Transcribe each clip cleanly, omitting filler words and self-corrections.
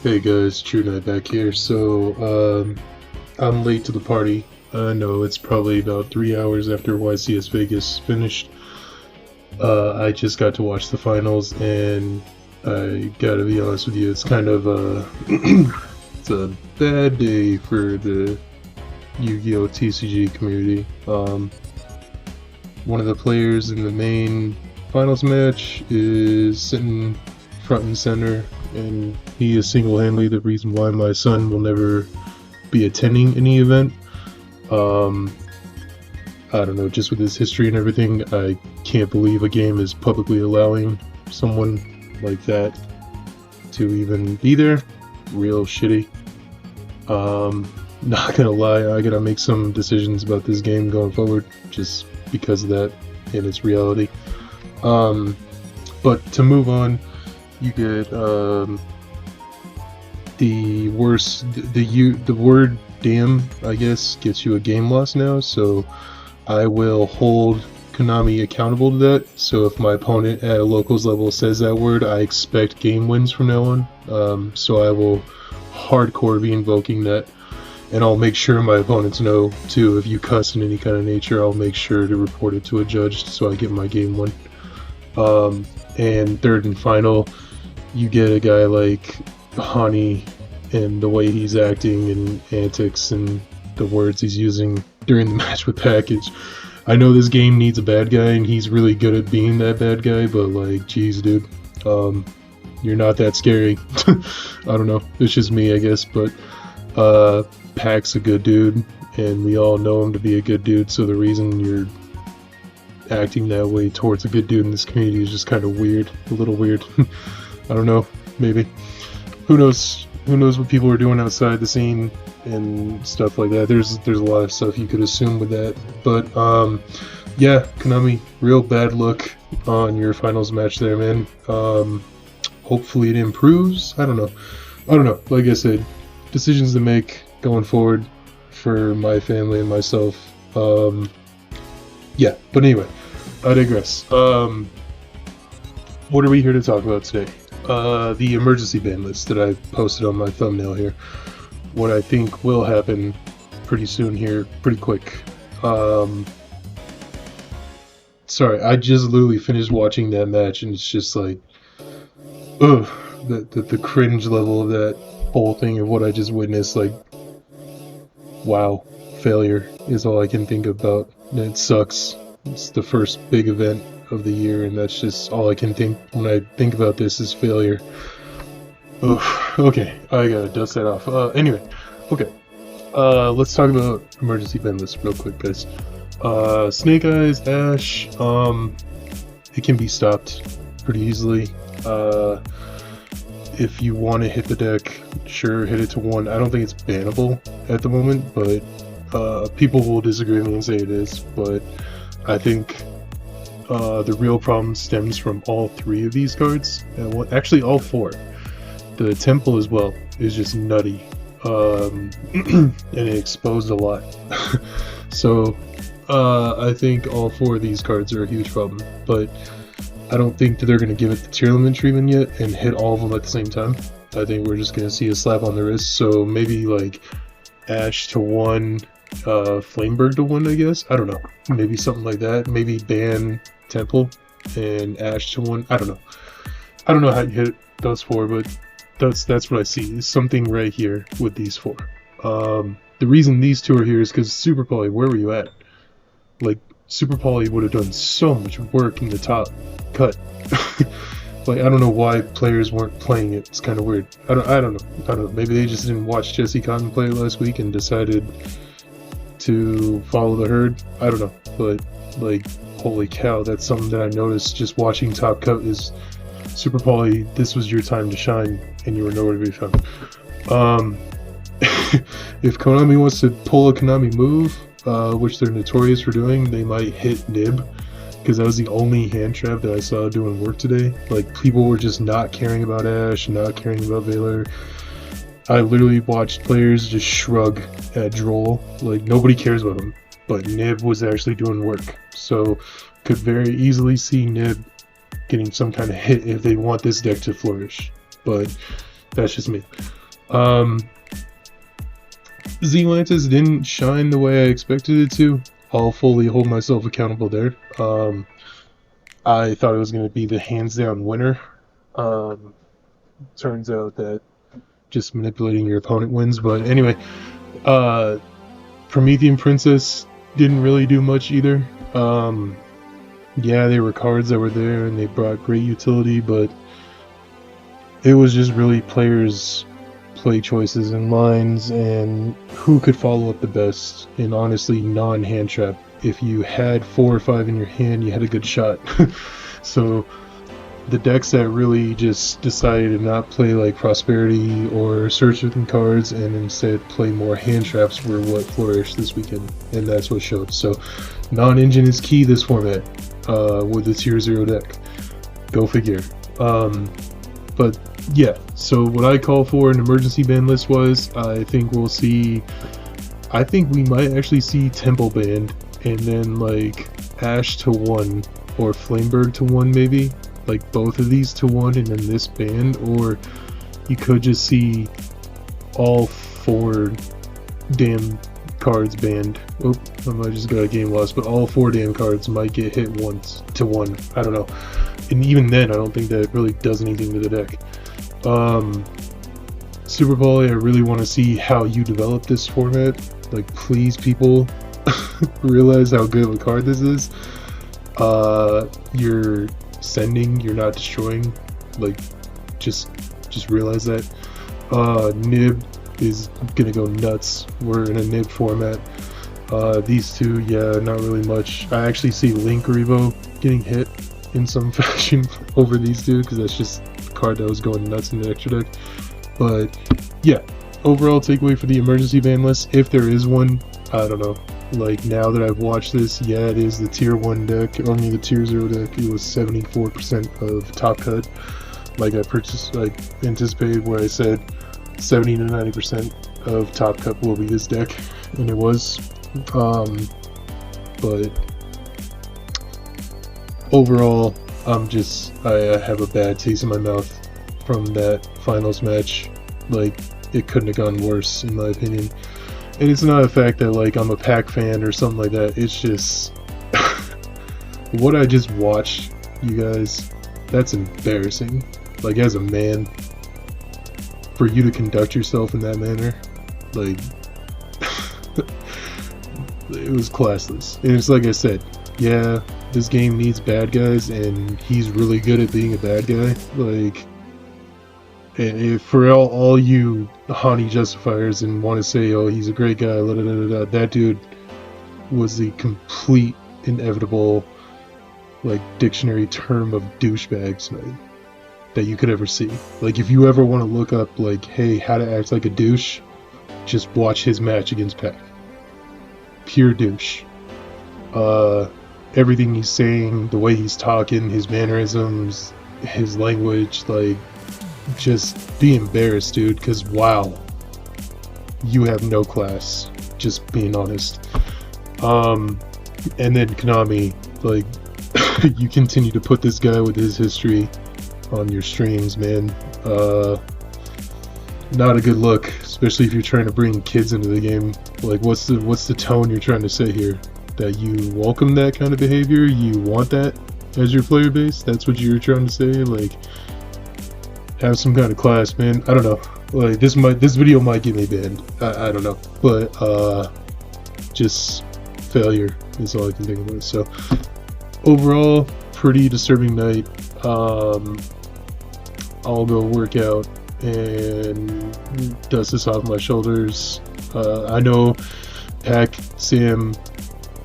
Hey guys, True Knight back here. I'm late to the party. I know it's probably about 3 hours after YCS Vegas finished. I just got to watch the finals, and I gotta be honest with you, it's kind of it's a bad day for the Yu-Gi-Oh! TCG community. One of the players in the main finals match is sitting front and center, and he is single-handedly the reason why my son will never be attending any event. I don't know, just with his history and everything, I can't believe a game is publicly allowing someone like that to even be there. Real shitty. Not gonna lie, I gotta make some decisions about this game going forward, just because of that and its reality. But to move on, you get the word damn, I guess, gets you a game loss now, so I will hold Konami accountable to that. So if my opponent at a locals level says that word, I expect game wins from now on. So I will hardcore be invoking that, and I'll make sure my opponents know too. If you cuss in any kind of nature, I'll make sure to report it to a judge so I get my game win. And third and final, you get a guy like Hani and the way he's acting and antics and the words he's using during the match with Package. I know this game needs a bad guy, and he's really good at being that bad guy, but like, geez, dude, you're not that scary. I don't know, it's just me, I guess, but Pac's a good dude, and we all know him to be a good dude, so the reason you're acting that way towards a good dude in this community is just kind of weird, a little weird. I don't know, maybe. Who knows what people are doing outside the scene and stuff like that. There's a lot of stuff you could assume with that, but yeah, Konami, real bad luck on your finals match there, man. Hopefully it improves. I don't know, like I said, decisions to make going forward for my family and myself. Yeah, but anyway, I digress. What are we here to talk about today? The emergency ban list that I posted on my thumbnail here. What I think will happen pretty soon here, pretty quick. Sorry, I just literally finished watching that match, and it's just like, ugh, the cringe level of that whole thing of what I just witnessed. Like, wow, failure is all I can think about. And it sucks. It's the first big event of the year, and that's just all I can think when I think about this is failure. Ugh, okay, I gotta dust that off. Anyway, okay, let's talk about emergency ban list real quick, guys. Snake Eyes, Ash, it can be stopped pretty easily. If you want to hit the deck, sure, hit it to 1. I don't think it's bannable at the moment, but people will disagree with me and say it is, but I think the real problem stems from all 3 of these cards, and actually all 4. The Temple as well is just nutty, and it exposed a lot. So I think all 4 of these cards are a huge problem, but I don't think that they're going to give it the tier limit treatment yet and hit all of them at the same time. I think we're just going to see a slap on the wrist, so maybe like Ash to 1, Flameberg to 1, I guess. I don't know, maybe something like that. Maybe ban Temple and Ash to 1. I don't know how you hit those 4, but that's what I see. Is something right here with these 4. The reason these 2 are here is because Super Poly, where were you at? Like, Super Poly would have done so much work in the top cut. Like, I don't know why players weren't playing it. It's kind of weird. I don't know. Maybe they just didn't watch Jesse Cotton play last week and decided to follow the herd. I don't know, but like, holy cow, that's something that I noticed just watching Top Cut is Super Poly, this was your time to shine, and you were nowhere to be found. If Konami wants to pull a Konami move, which they're notorious for doing, they might hit Nib, because that was the only hand trap that I saw doing work today. Like, people were just not caring about Ash, not caring about Valor. I literally watched players just shrug at Droll, like nobody cares about him, but Nib was actually doing work, so could very easily see Nib getting some kind of hit if they want this deck to flourish. But That's just me. Zealantis didn't shine the way I expected it to. I'll fully hold myself accountable there. I thought it was going to be the hands down winner. Turns out that just manipulating your opponent wins. But anyway, Promethean Princess didn't really do much either. Yeah, they were cards that were there and they brought great utility, but it was just really players' play choices and lines and who could follow up the best, and honestly non-hand trap. If you had 4 or 5 in your hand, you had a good shot. So the decks that really just decided to not play like Prosperity or Searching cards and instead play more hand traps were what flourished this weekend, and that's what showed. So non-engine is key this format with the tier 0 deck. Go figure. But yeah, so what I call for an emergency ban list was, I think we might actually see Temple banned, and then like Ash to 1 or Flameberg to 1 maybe, like both of these to 1 and then this banned, or you could just see all 4 damn cards banned. Oop, I might just got a game loss, but all 4 damn cards might get hit once to 1. I don't know. And even then, I don't think that it really does anything to the deck. Super Poly, I really want to see how you develop this format. Like, please, people, realize how good of a card this is. You're sending, you're not destroying. Like, just realize that. Nib is gonna go nuts. We're in a Nib format. These two, yeah, not really much. I actually see Link Revo getting hit in some fashion over these two, because that's just a card that was going nuts in the extra deck. But yeah, overall takeaway for the emergency ban list, if there is one, I don't know. Like, now that I've watched this, yeah, it is the tier 1 deck, only the tier 0 deck. It was 74% of top cut, like I anticipated, where I said 70 to 90% of top cut will be this deck, and it was. But overall, I have a bad taste in my mouth from that finals match. Like, it couldn't have gone worse, in my opinion. And it's not a fact that, like, I'm a Pac fan or something like that. It's just what I just watched, you guys, that's embarrassing. Like, as a man, for you to conduct yourself in that manner, like, it was classless. And it's like I said, yeah, this game needs bad guys, and he's really good at being a bad guy. Like, and if for all you Hani justifiers and want to say, oh, he's a great guy, that dude was the complete inevitable, like, dictionary term of douchebag tonight that you could ever see. Like, if you ever want to look up, like, hey, how to act like a douche, just watch his match against Pac. Pure douche. Everything he's saying, the way he's talking, his mannerisms, his language, like, just be embarrassed, dude, because wow, you have no class, just being honest. And then Konami, like, you continue to put this guy with his history on your streams, man. Not a good look, especially if you're trying to bring kids into the game. Like, what's the tone you're trying to say here? That you welcome that kind of behavior? You want that as your player base? That's what you're trying to say? Like, have some kind of class, man. I don't know. Like, this video might get me banned. I don't know. But just failure is all I can think about. So overall, pretty disturbing night. I'll go work out and dust this off my shoulders. I know Pac, Sam,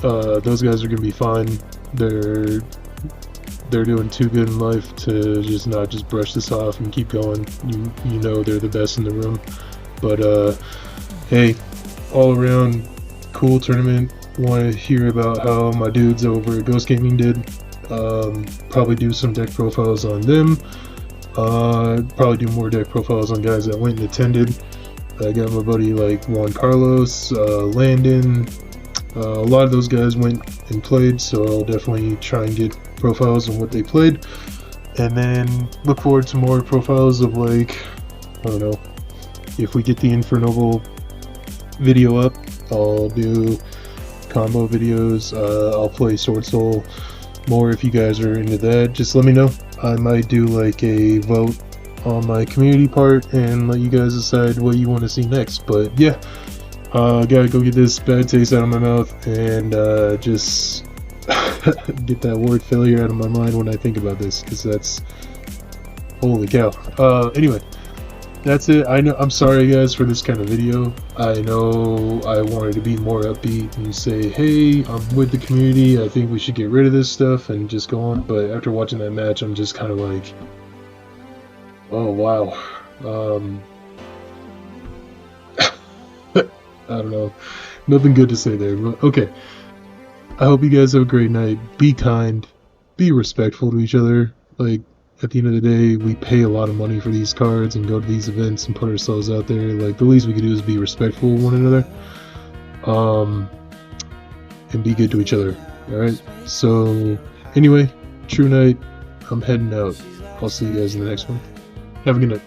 those guys are gonna be fine. They're doing too good in life to just not just brush this off and keep going. You know they're the best in the room. But hey, all around cool tournament. Want to hear about how my dudes over at Ghost Gaming did. Probably do some deck profiles on them. Probably do more deck profiles on guys that went and attended. I got my buddy like Juan Carlos, Landon. A lot of those guys went and played, so I'll definitely try and get profiles on what they played. And then look forward to more profiles of like I don't know. If we get the Infernoble video up, I'll do combo videos. I'll play Sword Soul more if you guys are into that. Just let me know. I might do like a vote on my community part and let you guys decide what you want to see next. But yeah, gotta go get this bad taste out of my mouth and just get that word failure out of my mind when I think about this, because that's holy cow. Anyway, that's it. I'm sorry guys for this kind of video. I know I wanted to be more upbeat and say, hey, I'm with the community, I think we should get rid of this stuff and just go on, but after watching that match, I'm just kind of like, oh wow. I don't know, nothing good to say there, but okay. I hope you guys have a great night. Be kind, be respectful to each other. Like, at the end of the day, we pay a lot of money for these cards and go to these events and put ourselves out there. Like, the least we can do is be respectful of one another. And be good to each other. Alright? So, anyway, true night. I'm heading out. I'll see you guys in the next one. Have a good night.